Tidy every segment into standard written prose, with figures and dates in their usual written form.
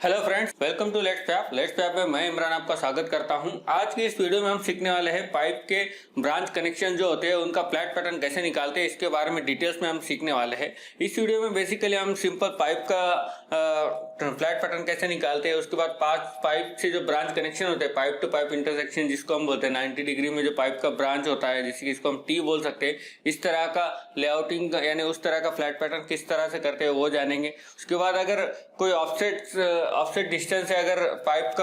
Hello friends, welcome to let's pep में मैं इमरान आपका स्वागत करता हूं। आज की इस वीडियो में हम सीखने वाले हैं पाइप के ब्रांच कनेक्शन जो होते हैं उनका फ्लैट पैटर्न कैसे निकालते हैं, इसके बारे में डिटेल्स में हम सीखने वाले हैं। इस वीडियो में बेसिकली हम सिंपल पाइप का फ्लैट पैटर्न कैसे निकालते हैं, उसके बाद पाइप से जो ब्रांच कनेक्शन होते हैं, पाइप टू पाइप इंटरसेक्शन जिसको हम बोलते हैं 90 डिग्री में जो पाइप का ब्रांच होता है, जैसे कि इसको हम टी बोल सकते हैं, इस तरह का लेआउटिंग यानी उस तरह का फ्लैट पैटर्न किस तरह से करते हैं वो जानेंगे। उसके बाद अगर कोई ऑफसेट डिस्टेंस है, अगर पाइप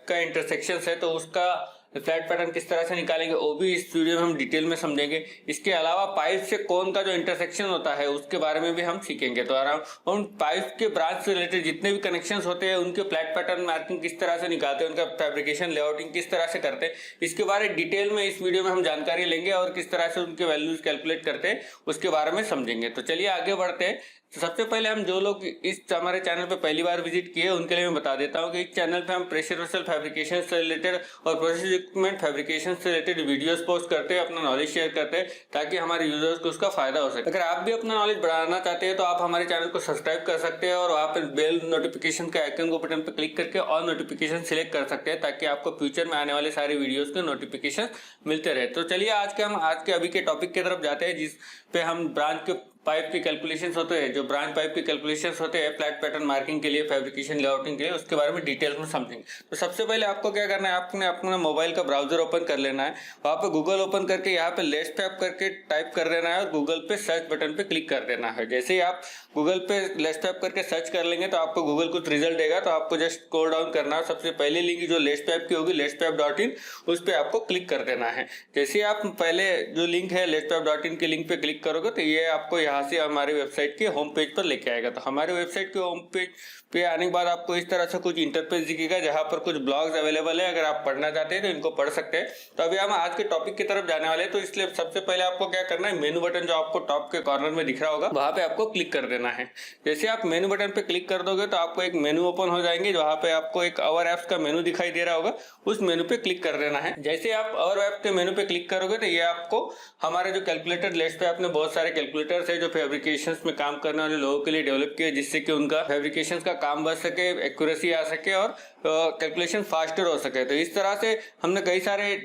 का इंटरसेक्शन है तो उसका फ्लैट पैटर्न किस तरह से निकालेंगे वो भी इस वीडियो में हम डिटेल में समझेंगे। इसके अलावा पाइप से कोन का जो इंटरसेक्शन होता है उसके बारे में भी हम सीखेंगे। तो आराम उन पाइप के ब्रांच से रिलेटेड जितने भी कनेक्शंस होते हैं उनके फ्लैट पैटर्न मार्किंग किस तरह से निकालते हैं, उनका फैब्रिकेशन लेआउटिंग किस तरह से करते हैं, इसके बारे में डिटेल में इस वीडियो में हम जानकारी लेंगे और किस तरह से उनके वैल्यूज कैलकुलेट करते हैं उसके बारे में समझेंगे। तो चलिए आगे बढ़ते हैं। तो सबसे पहले हम जो लोग इस हमारे चैनल पे पहली बार विजिट किए उनके लिए मैं बता देता हूं कि इस चैनल पे हम प्रेशर वेसल फैब्रिकेशन से रिलेटेड और प्रोसेस इक्विपमेंट फैब्रिकेशन से रिलेटेड वीडियोस पोस्ट करते हैं, अपना नॉलेज शेयर करते हैं ताकि हमारे यूजर्स को उसका फायदा हो सके। अगर आप भी अपना नॉलेज बढ़ाना चाहते हैं तो आप हमारे चैनल को सब्सक्राइब कर सकते हैं और वहाँ पर बेल नोटिफिकेशन के आइकन को बटन पर क्लिक करके ऑल नोटिफिकेशन सिलेक्ट कर सकते हैं ताकि आपको फ्यूचर में आने वाले सारे वीडियोज के नोटिफिकेशन मिलते रहे। तो चलिए आज के अभी के टॉपिक की तरफ जाते हैं, जिस पे हम ब्रांच के पाइप के कैलकुलेशंस होते हैं, जो ब्रांच पाइप के कैलकुलेशंस होते हैं फ्लैट पैटर्न मार्किंग के लिए, फैब्रिकेशन लेआउटिंग के लिए, उसके बारे में डिटेल्स में समझेंगे। तो सबसे पहले आपको क्या करना है, आपने अपना मोबाइल का ब्राउजर ओपन कर लेना है, वहाँ पे गूगल ओपन करके यहाँ पे लेट्स पैप करके टाइप कर देना है और गूगल पे सर्च बटन पे क्लिक कर देना है। जैसे ही आप गूगल पे लेट्स पैप करके सर्च कर लेंगे तो आपको गूगल कुछ रिजल्ट देगा, तो आपको जस्ट स्क्रॉल डाउन करना है। सबसे पहले लिंक जो लेट्स पैप की होगी letspap.in, उस पर आपको क्लिक कर देना है। जैसे आप पहले जो लिंक है letspap.in के लिंक पे क्लिक करोगे तो ये आपको यहाँ से हमारे वेबसाइट के होम पेज पर लेके आएगा। तो हमारे वेबसाइट के होम पेज पे आने के बाद आपको इस तरह से कुछ इंटरफेस दिखेगा जहां पर कुछ ब्लॉग्स अवेलेबल है। अगर आप पढ़ना चाहते हैं तो इनको पढ़ सकते हैं। तो अभी हम आज के टॉपिक की तरफ जाने वाले हैं, तो इसलिए सबसे पहले आपको क्या करना है, मेनू बटन जो आपको टॉप के कॉर्नर में दिख रहा होगा वहां पे आपको क्लिक कर देना है। जैसे आप मेनू बटन पे क्लिक कर दोगे तो आपको एक मेनू ओपन हो जाएंगे, वहां पे आपको एक अवर एप्स का मेनू दिखाई दे रहा होगा, उस मेनू पे क्लिक कर देना है। जैसे आप अवर एप के मेनू पे क्लिक करोगे तो ये आपको हमारे जो कैलकुलेटर लेट्स पे आपने बहुत सारे कैलकुलेटर्स है जो फैब्रिकेशन में काम करने वाले लोगों के लिए डेवलप किए, जिससे कि उनका फैब्रिकेशन का काम बढ़ सके, एक्यूरेसी आ सके और कैलकुलेशन फास्टर हो सके। तो इस तरह से हमने कई सारे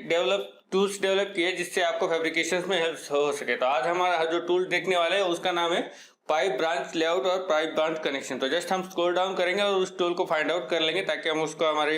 टूल्स डेवलप किए जिससे आपको फैब्रिकेशन में हेल्प हो सके। तो आज हमारा जो टूल देखने वाले हैं उसका नाम है पाइप ब्रांच लेआउट और पाइप ब्रांच कनेक्शन। तो जस्ट हम स्क्रॉल डाउन करेंगे और उस टूल को फाइंड आउट कर लेंगे ताकि हम उसको हमारे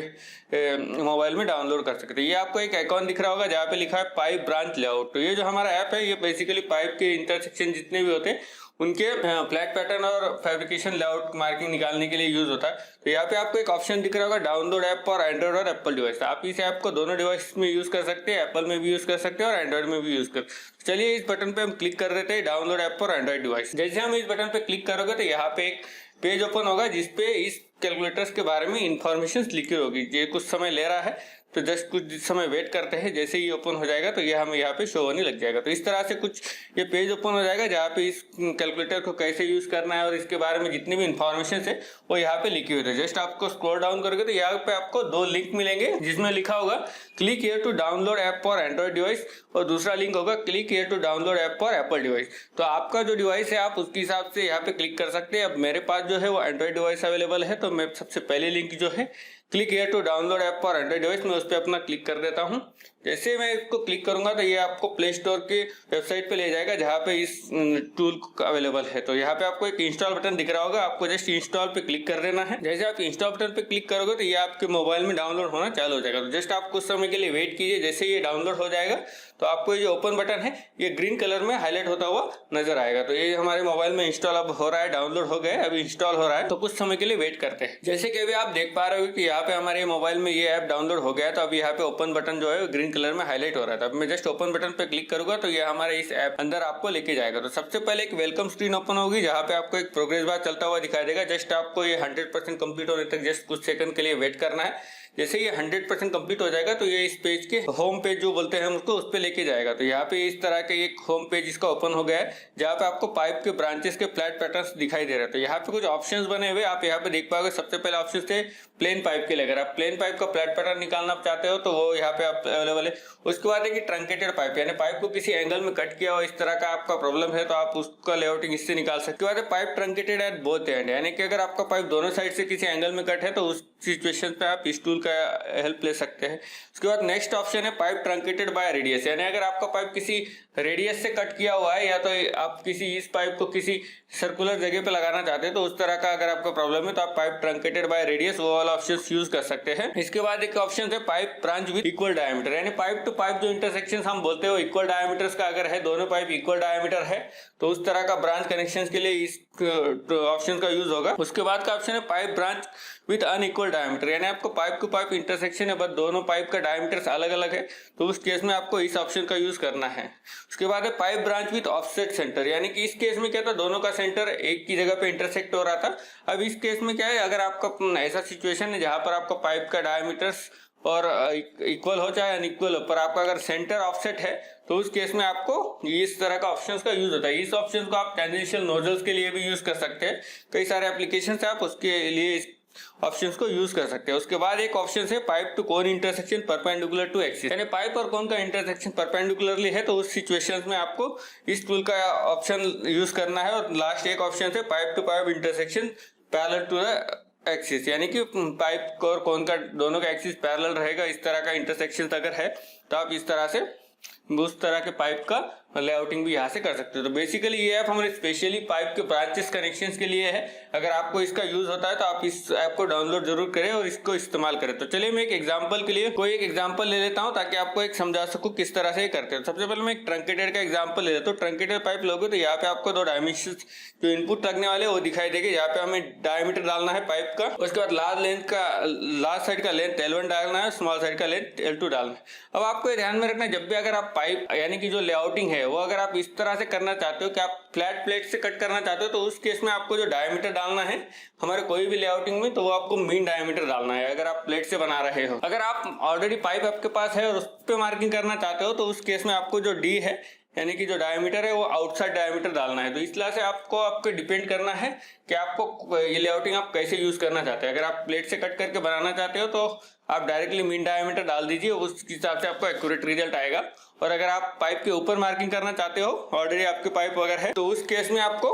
मोबाइल में डाउनलोड कर सके। तो ये आपको एक आइकॉन दिख रहा होगा जहाँ पे लिखा है पाइप ब्रांच लेआउट। तो ये जो हमारा ऐप है ये बेसिकली पाइप के इंटरसेक्शन जितने भी होते हैं उनके फ्लैट पैटर्न और फैब्रिकेशन लेआउट मार्किंग निकालने के लिए यूज होता है। तो यहाँ पे आपको एक ऑप्शन दिख रहा होगा डाउनलोड ऐप फॉर एंड्रॉइड और एप्पल डिवाइस। आप इस ऐप को दोनों डिवाइस में यूज कर सकते हैं, एप्पल में भी यूज कर सकते हैं और एंड्रॉइड में भी यूज कर। चलिए इस बटन पे हम क्लिक कर देते हैं download app for Android device. जैसे हम इस बटन पे क्लिक करोगे तो यहाँ पे एक पेज ओपन होगा जिसपे इस कैलकुलेटर्स के बारे में इंफॉर्मेशन लिखी होगी। ये कुछ समय ले रहा है तो जस्ट कुछ समय वेट करते हैं। जैसे ही ओपन हो जाएगा तो ये हमें यहाँ पे शो होने लग जाएगा। तो इस तरह से कुछ ये पेज ओपन हो जाएगा जहाँ पे इस कैलकुलेटर को कैसे यूज करना है और इसके बारे में जितनी भी इंफॉर्मेशन है वो यहाँ पे लिखी हुई है। जस्ट आपको स्क्रॉल डाउन करोगे तो यहाँ पे आपको दो लिंक मिलेंगे जिसमें लिखा होगा click here to download app for Android device और दूसरा लिंक होगा click here to download app for Apple device. तो आपका जो डिवाइस है आप उसके हिसाब से यहाँ पे क्लिक कर सकते हैं। अब मेरे पास जो है वो एंड्रॉइड डिवाइस अवेलेबल है तो मैं सबसे पहले लिंक जो है click here to download app for Android device में उस पर अपना क्लिक कर देता हूँ। जैसे मैं इसको क्लिक करूंगा तो ये आपको प्ले स्टोर के वेबसाइट पे ले जाएगा जहाँ पे इस टूल अवेलेबल है। तो यहाँ पे आपको एक इंस्टॉल बटन दिख रहा होगा, आपको जस्ट इंस्टॉल पे क्लिक कर देना है। जैसे आप इंस्टॉल बटन पे क्लिक करोगे तो ये आपके मोबाइल में डाउनलोड होना चालू हो जाएगा। तो जस्ट आप कुछ समय के लिए वेट कीजिए। जैसे ये डाउनलोड हो जाएगा तो आपको ये जो ओपन बटन है ये ग्रीन कलर में हाईलाइट होता हुआ नजर आएगा। तो ये हमारे मोबाइल में इंस्टॉल अब हो रहा है, डाउनलोड हो गए, अभी इंस्टॉल हो रहा है। तो कुछ समय के लिए वेट करते हैं। जैसे कि अभी आप देख पा रहे हो कि यहाँ पे हमारे मोबाइल में ये ऐप डाउनलोड हो गया है। तो अभी यहाँ पे ओपन बटन जो है ग्रीन कलर में हाईलाइट हो रहा है। अब मैं जस्ट ओपन बटन पे क्लिक करूंगा तो ये हमारे इस ऐप अंदर आपको लेके जाएगा। तो सबसे पहले एक वेलकम स्क्रीन ओपन होगी जहाँ पे आपको एक प्रोग्रेस बार चलता हुआ दिखाई देगा। जस्ट आपको ये 100% कंप्लीट होने तक जस्ट कुछ सेकंड के लिए वेट करना है। जैसे ये 100% कंप्लीट हो जाएगा तो ये इस पेज के होम पेज जो बोलते हैं हम उसको उस पे लेके जाएगा। तो यहाँ पे इस तरह के एक होम पेज इसका ओपन हो गया है जहाँ पे आपको पाइप के ब्रांचेस के फ्लैट पैटर्न्स दिखाई दे रहे हैं। तो यहाँ पे कुछ ऑप्शंस बने हुए आप यहाँ पे देख पाओगे। सबसे पहले ऑप्शन थे प्लेन पाइप पाइप के लिए अगर आप प्लेन पाइप का फ्लैट पैटर्न निकालना चाहते हो तो वो यहाँ पे आप अवेलेबल है। उसके बाद है कि ट्रंकेटेड पाइप, यानी पाइप को किसी एंगल में कट किया हो, इस तरह का आपका प्रॉब्लम है तो आप उसका लेआउटिंग इससे निकाल सकते हो। उसके बाद है pipe truncated at both and, यानी कि अगर आपका पाइप दोनों साइड से किसी एंगल में कट है तो उस सिचुएशन पे आप इस टूल का हेल्प ले सकते हैं। उसके बाद नेक्स्ट ऑप्शन है पाइप ट्रंकेटेड बाय रेडियस, यानी अगर आपका पाइप किसी रेडियस से कट किया हुआ है या तो आप किसी इस पाइप को किसी सर्कुलर जगह पे लगाना चाहते हैं तो उस तरह का अगर आपका प्रॉब्लम है तो आप पाइप ट्रंकेटेड बाय रेडियस वो वाला ऑप्शन यूज कर सकते हैं। इसके बाद एक ऑप्शन है pipe branch with equal diameter, यानी पाइप टू पाइप जो इंटरसेक्शन हम बोलते हैं इक्वल डायमीटर्स का अगर है, दोनों पाइप इक्वल डायमीटर है तो उस तरह का ब्रांच कनेक्शन के लिए इस ऑप्शन का यूज होगा। उसके बाद का ऑप्शन है pipe branch with unequal diameter, यानी आपको पाइप टू पाइप इंटरसेक्शन है बट दोनों पाइप का डायमीटर अलग अलग है तो उस केस में आपको इस ऑप्शन का यूज करना है। उसके बाद है pipe branch with offset centre, यानी कि इस केस में क्या था, दोनों का सेंटर एक की जगह पे इंटरसेक्ट हो रहा था। अब इस केस में क्या है, अगर आपका ऐसा सिचुएशन है जहां पर आपका पाइप का डायमीटर्स और इक्वल हो चाहे अनइक्वल हो, पर आपका अगर सेंटर ऑफसेट है तो उस केस में आपको इस तरह का ऑप्शंस का यूज होता है। इस ऑप्शन को आप टेंजेंशियल नोजल्स के लिए भी यूज कर सकते हैं, कई सारे एप्लीकेशन है आप उसके लिए इस ऑप्शंस को यूज कर सकते हैं। उसके बाद एक ऑप्शन है pipe to cone intersection perpendicular to axis, यानी पाइप और कोन का इंटरसेक्शन परपेंडिकुलरली है तो उस सिचुएशंस में आपको इस टूल का ऑप्शन यूज करना है। और लास्ट एक ऑप्शन है pipe to pipe intersection parallel to the axis, यानी कि पाइप और कोन का दोनों का एक्सिस पैरेलल रहेगा, इस तरह का इंटरसेक्शन अगर है तो आप इस तरह से उस तरह के पाइप का लेआउटिंग भी यहाँ से कर सकते हो। तो बेसिकली ये ऐप हमारे स्पेशली पाइप के ब्रांचेस कनेक्शंस के लिए है। अगर आपको इसका यूज होता है तो आप इस ऐप को डाउनलोड जरूर करें और इसको इस्तेमाल करें। तो चलिए मैं एक एग्जांपल के लिए कोई एक एग्जांपल ले लेता हूँ ताकि आपको एक समझा सकूं किस तरह से करते हैं। सबसे पहले मैं एक ट्रंकेटेड का एग्जाम्पल ले लेता हूँ। ट्रंकेटेड पाइप लोगे तो यहाँ पे आपको दो डायमेंशन जो इनपुट लगने वाले वो दिखाई देंगे। यहाँ पे हमें डायमीटर डालना है पाइप का, उसके बाद लार्ज साइड का लेंथ L1 डालना है, स्मॉल साइड का लेंथ L2 डालना है। अब आपको ये ध्यान में रखना है जब भी अगर आप पाइप यानी कि जो लेआउटिंग है वो अगर आप इस तरह से करना चाहते हो कि आप फ्लैट प्लेट से कट करना चाहते हो तो उस केस में आपको जो डायमीटर डालना है हमारे कोई भी लेआउटिंग में तो वो आपको मीन डायमीटर डालना है अगर आप प्लेट से बना रहे हो। अगर आप ऑलरेडी पाइप आपके पास है और उस पर मार्किंग करना चाहते हो तो उस केस में आपको जो डी है यानी कि जो डायमीटर है वो आउटसाइड डायमीटर डालना है। तो इस तरह से आपको डिपेंड करना है कि आपको ये लेआउटिंग आप कैसे यूज करना चाहते हैं। अगर आप प्लेट से कट करके बनाना चाहते हो तो आप डायरेक्टली मीन डायमीटर डाल दीजिए, उस हिसाब से आपको एक्यूरेट रिजल्ट आएगा। और अगर आप पाइप के ऊपर मार्किंग करना चाहते हो, ऑलरेडी आपके पाइप वगैरह है, तो उस केस में आपको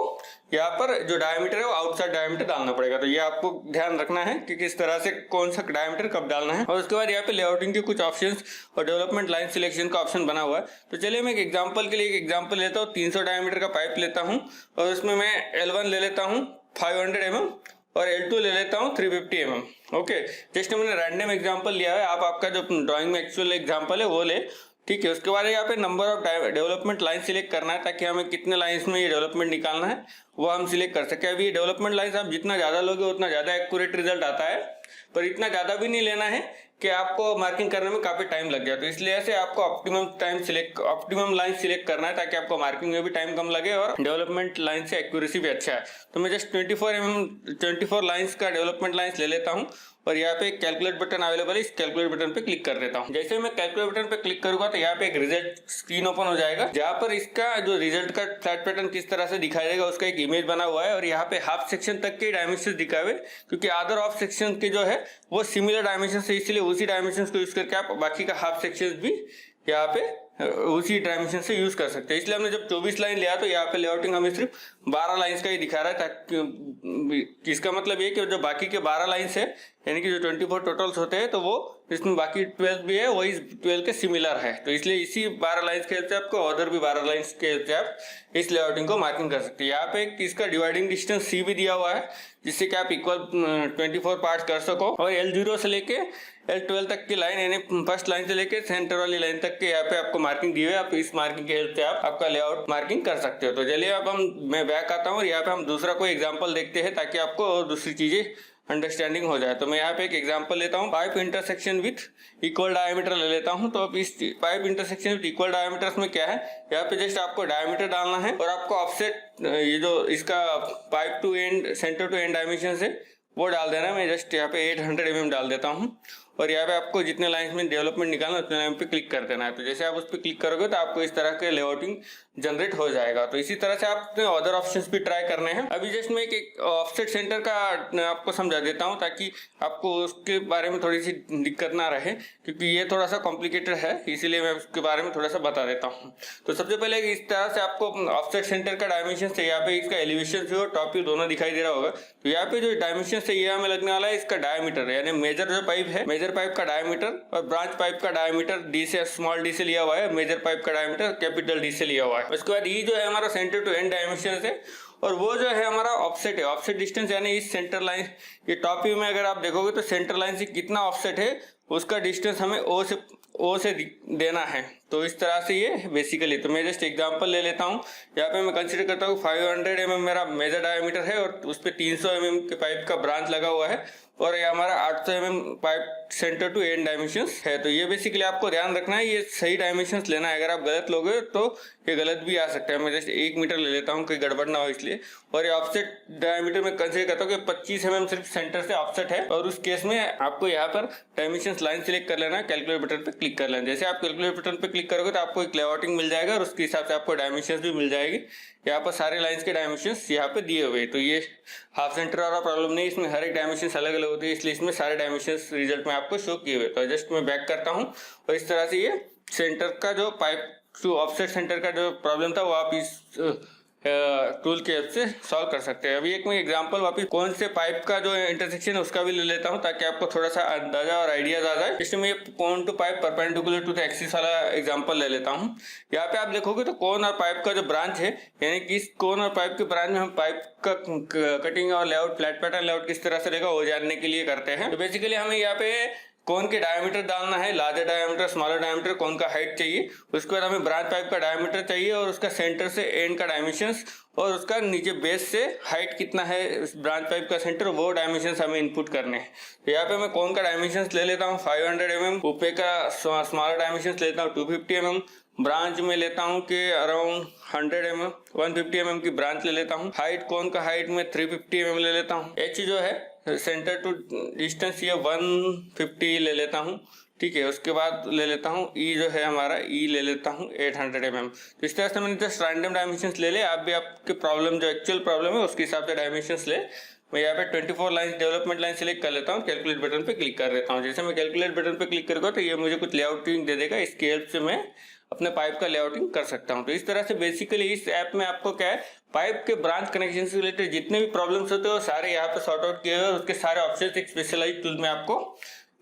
यहाँ पर जो डायमीटर है वो आउटसाइड डायमीटर डालना पड़ेगा। तो ये आपको ध्यान रखना है कि किस तरह से कौन सा डायमीटर कब डालना है। और उसके बाद यहाँ पे लेआउटिंग के कुछ ऑप्शंस और डेवलपमेंट लाइन सिलेक्शन का ऑप्शन बना हुआ है। तो चलिए मैं एक एग्जांपल के लिए एक एग्जांपल लेता हूँ। 300 डायमीटर का पाइप लेता हूँ और उसमें मैं L1 ले लेता हूँ 500 mm और L2 ले लेता हूँ 350 mm। ओके, जस्ट मैंने रैंडम एग्जांपल लिया है, आप आपका जो ड्राइंग में एक्चुअल एग्जांपल है वो ले, ठीक है। उसके बाद यहाँ पे number of development line select करना है ताकि हमें कितने लाइंस में ये डेवलपमेंट निकालना है वो हम सिलेक्ट कर सके। अभी डेवलपमेंट लाइंस आप जितना ज्यादा लोगे उतना ज्यादा एक्यूरेट रिजल्ट आता है, पर इतना ज्यादा भी नहीं लेना है कि आपको मार्किंग करने में काफी टाइम लग जाए। तो इसलिए से आपको ऑप्टिमम लाइन सिलेक्ट करना है ताकि आपको मार्किंग में भी टाइम कम लगे और डेवलपमेंट लाइन से एक्यूरेसी भी अच्छा है। तो मैं जस्ट 24 लाइंस का डेवलपमेंट लाइंस ले लेता हूँ और यहाँ पे कैलकुलेट बटन अवेलेबल है, इस कैलकुलेट बटन पे क्लिक कर देता हूँ। जैसे मैं कैलकुलेट बटन पे क्लिक करूंगा तो यहाँ पे एक रिजल्ट स्क्रीन ओपन हो जाएगा जहाँ पर इसका जो रिजल्ट का फ्लैट पैटर्न किस तरह से दिखाई देगा उसका एक इमेज बना हुआ है। और यहाँ पे हाफ सेक्शन तक के डायमेंशन दिखाए हुए, क्योंकि अदर हाफ सेक्शन के जो है वो सिमिलर डायमेंशन से, इसलिए उसी डायमेंशन को यूज करके आप बाकी का हाफ सेक्शन भी यहाँ पे उसी डायमेंशन से यूज कर सकते हैं। इसलिए हमने जब 24 लाइन लिया तो यहाँ पे लेआउटिंग हमें सिर्फ 12 लाइंस का ही दिखा रहा है, ताकि इसका मतलब ये कि जो बाकी के 12 लाइंस है यानी कि जो 24 टोटल्स होते हैं तो वो इसमें बाकी 12 भी है वही 12 के सिमिलर है। तो इसलिए इसी 12 लाइंस के हेल्प से आपको अदर भी 12 लाइंस के हेल्प से आप इस लेआउटिंग को मार्किंग कर सकते हैं। यहाँ पे इसका डिवाइडिंग डिस्टेंस C भी दिया हुआ है जिससे कि आप इक्वल 24 पार्ट कर सको। और L0 से लेके L12 तक की लाइन यानी फर्स्ट लाइन से लेके सेंटर वाली लाइन तक के यहाँ पे आपको मार्किंग दी हुई है। आप इस मार्किंग के हेल्प से आप आपका लेआउट मार्किंग कर सकते हो। तो चलिए अब मैं बैक आता हूँ और यहाँ पे हम दूसरा कोई एग्जाम्पल देखते हैं ताकि आपको और दूसरी चीजें अंडरस्टैंडिंग हो जाए। तो मैं यहाँ पे एक एग्जांपल लेता हूँ, pipe intersection with equal diameter ले लेता हूँ। तो अब इस pipe intersection with equal diameters में क्या है, यहाँ पे जस्ट आपको डायमीटर डालना है और आपको ऑफसेट ये जो इसका pipe to end centre to end dimension है वो डाल देना है। मैं जस्ट यहाँ पे 800 mm डाल देता हूँ और यहाँ पे आपको जितने लाइन्स में डेवलपमेंट निकालना उतने लाइन पे क्लिक कर देना है। तो जैसे आप उस पर क्लिक करोगे तो आपको इस तरह के लेआउटिंग जनरेट हो जाएगा। तो इसी तरह से आपने अदर ऑप्शंस भी ट्राई करने हैं। अभी जस्ट मैं एक ऑफसेट सेंटर का आपको समझा देता हूं ताकि आपको उसके बारे में थोड़ी सी दिक्कत ना रहे, क्योंकि ये थोड़ा सा कॉम्प्लिकेटेड है, इसीलिए मैं उसके बारे में थोड़ा सा बता देता हूं। तो सबसे पहले इस तरह से आपको ऑफसेट सेंटर का डायमेंशन से यहाँ पे इसका एलिवेशन व्यू और टॉप व्यू दोनों दिखाई दे रहा होगा। तो यहाँ पे जो डायमेंशन से ये हमें लगने वाला है इसका डायमीटर, यानी मेजर जो पाइप है, मेजर पाइप का डायमीटर और ब्रांच पाइप का डायमीटर डी से स्मॉल डी से लिया हुआ है, मेजर पाइप का डायमीटर कैपिटल डी से लिया हुआ है। उसके बाद ये जो है हमारा सेंटर टू एंड डायमेंशन है और वो जो है हमारा ऑफसेट है। ऑफसेट डिस्टेंस यानी इस सेंटर लाइन, ये टॉप व्यू में अगर आप देखोगे तो सेंटर लाइन से कितना ऑफसेट है उसका डिस्टेंस हमें ओ से देना है। तो इस तरह से ये बेसिकली, तो मैं जस्ट एग्जांपल ले लेता हूँ। यहाँ पे मैं कंसीडर करता हूँ 500 mm मेरा मेजर डायमीटर है और उस पर 300 mm के पाइप का ब्रांच लगा हुआ है और ये हमारा 800 mm pipe centre to end dimensions है। तो ये बेसिकली आपको ध्यान रखना है, ये सही डायमेंशंस लेना है। अगर आप गलत लोगे तो ये गलत भी आ सकता है। मैं जस्ट 1 मीटर ले लेता हूँ, कोई गड़बड़ ना हो इसलिए। और ये ऑफसेट डायमीटर में कंसीडर करता हूँ कि 25 mm सिर्फ सेंटर से ऑफसेट है और उस केस में आपको यहाँ पर डायमेंशंस लाइन सिलेक्ट कर लेना है, कैलकुलेट बटन पे क्लिक कर लेना। जैसे आप कैलकुलेट बटन पे क्लिक करोगे तो आपको एक लेआउटिंग मिल जाएगा और उसके हिसाब से आपको डायमेंशंस भी मिल जाएगी। यहाँ पर सारे लाइंस के डायमेंशंस यहाँ पे दिए हुए। तो ये हाफ सेंटर वाला प्रॉब्लम नहीं, इसमें हर एक डायमेंशंस अलग अलग होती है, इसलिए इसमें सारे डायमेंशंस रिजल्ट में आपको शो किए हुए। तो जस्ट मैं बैक करता हूँ और इस तरह से ये सेंटर का जो पाइप टू ऑफसेट सेंटर का जो प्रॉब्लम था वो आप इस टूल के हेल्प से सॉल्व कर सकते हैं। अभी एक मैं एग्जांपल वापस कौन से पाइप का जो इंटरसेक्शन है उसका भी ले लेता हूं ताकि आपको थोड़ा सा अंदाजा और आइडियाज आ जाए। इसमें ये cone to pipe perpendicular to the axis वाला एग्जांपल ले लेता हूं। यहाँ पे आप देखोगे तो कोन और पाइप का जो ब्रांच है, यानी कि इस कोन और पाइप के ब्रांच में हम पाइप का कटिंग और लेआउट, फ्लैट पैटर्न लेआउट किस तरह से रहेगा वो जानने के लिए करते हैं। तो बेसिकली हमें यहाँ पे कोन के डायमीटर डालना है, लार्जर डायमीटर, स्मॉलर डायमीटर, कोन का हाइट चाहिए। उसके बाद हमें ब्रांच पाइप का डायमीटर चाहिए और उसका सेंटर से एंड का डायमेंशंस और उसका नीचे बेस से हाइट कितना है ब्रांच पाइप का सेंटर, वो डायमेंशंस हमें इनपुट करने हैं। तो यहाँ पे मैं कोन का डायमेंशंस ले लेता हूँ 500 mm, ऊपर का स्मॉलर डायमेंशंस लेता हूँ 250 mm, ब्रांच में लेता हूँ कि अराउंड 150 mm की ब्रांच ले लेता हूँ। हाइट कोन का हाइट में 350 mm ले लेता हूँ। एच जो है सेंटर टू डिस्टेंस ये 150 ले लेता हूँ, ठीक है। उसके बाद ले लेता हूँ ई जो है हमारा ई ले लेता हूँ 800 mm। तो इस तरह से मैंने जस्ट रैंडम डायमेंशंस ले ले। आप भी आपके प्रॉब्लम जो एक्चुअल प्रॉब्लम है उसके हिसाब से डायमेंशंस ले। मैं यहाँ पे 24 लाइन डेवलपमेंट लाइन सिलेक्ट कर लेता हूँ, कैलकुलेट बटन पे क्लिक कर देता हूँ। जैसे मैं कैलकुलेट बटन पे क्लिक करूँगा तो ये मुझे कुछ लेआउटिंग दे देगा, इसकी हेल्प से मैं अपने पाइप का लेआउटिंग कर सकता हूं। तो इस तरह से बेसिकली इस ऐप में आपको क्या है, पाइप के ब्रांच कनेक्शन से रिलेटेड जितने भी प्रॉब्लम्स होते हैं वो सारे यहाँ पे सॉर्ट आउट किए हुए हैं। उसके सारे ऑप्शंस एक स्पेशलाइज्ड टूल में आपको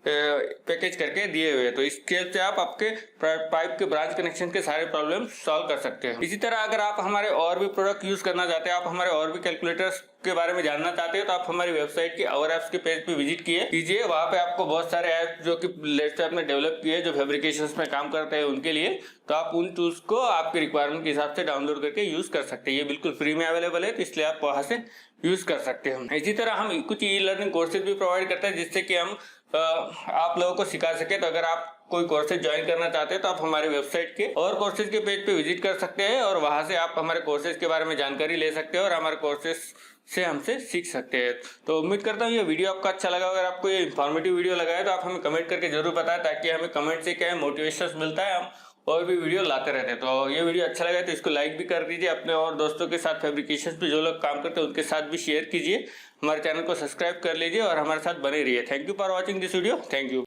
पैकेज करके दिए हुए हैं। तो इसके हेल्प से आप आपके पाइप के ब्रांच कनेक्शन के सारे प्रॉब्लम सॉल्व कर सकते हैं। इसी तरह अगर आप हमारे और भी प्रोडक्ट यूज करना चाहते हैं, आप हमारे और भी कैलकुलेटर्स के बारे में जानना चाहते हो, तो आप हमारी वेबसाइट के और एप्स के पेज पे विजिट कीजिए। वहां पे आपको बहुत सारे ऐप्स जो कि लेटेस्ट ने डेवलप किए जो फैब्रिकेशंस में काम करते हैं उनके लिए, तो आप उन टूल्स को आपके रिक्वायरमेंट के हिसाब से डाउनलोड करके यूज कर सकते हैं। ये बिल्कुल फ्री में अवेलेबल है, तो इसलिए आप वहां से यूज कर सकते हैं। इसी तरह हम कुछ ई लर्निंग कोर्सेज भी प्रोवाइड करते हैं जिससे कि हम आप लोगों को सिखा सके। तो अगर आप कोई कोर्सेज ज्वाइन करना चाहते हैं तो आप हमारे वेबसाइट के और कोर्सेज के पेज पे विजिट कर सकते हैं और वहां से आप हमारे कोर्सेज के बारे में जानकारी ले सकते हैं और हमारे कोर्सेज से हमसे सीख सकते हैं। तो उम्मीद करता हूँ ये वीडियो आपको अच्छा लगा। अगर आपको ये इन्फॉर्मेटिव वीडियो लगा है तो आप हमें कमेंट करके जरूर बताएं, ताकि हमें कमेंट से क्या है मोटिवेशन मिलता है, हम और भी वीडियो लाते रहते हैं। तो ये वीडियो अच्छा लगा तो इसको लाइक भी कर दीजिए, अपने और दोस्तों के साथ फैब्रिकेशन पे जो लोग काम करते हैं उनके साथ भी शेयर कीजिए, हमारे चैनल को सब्सक्राइब कर लीजिए और हमारे साथ बने रहिए। Thank you for watching this video. Thank you.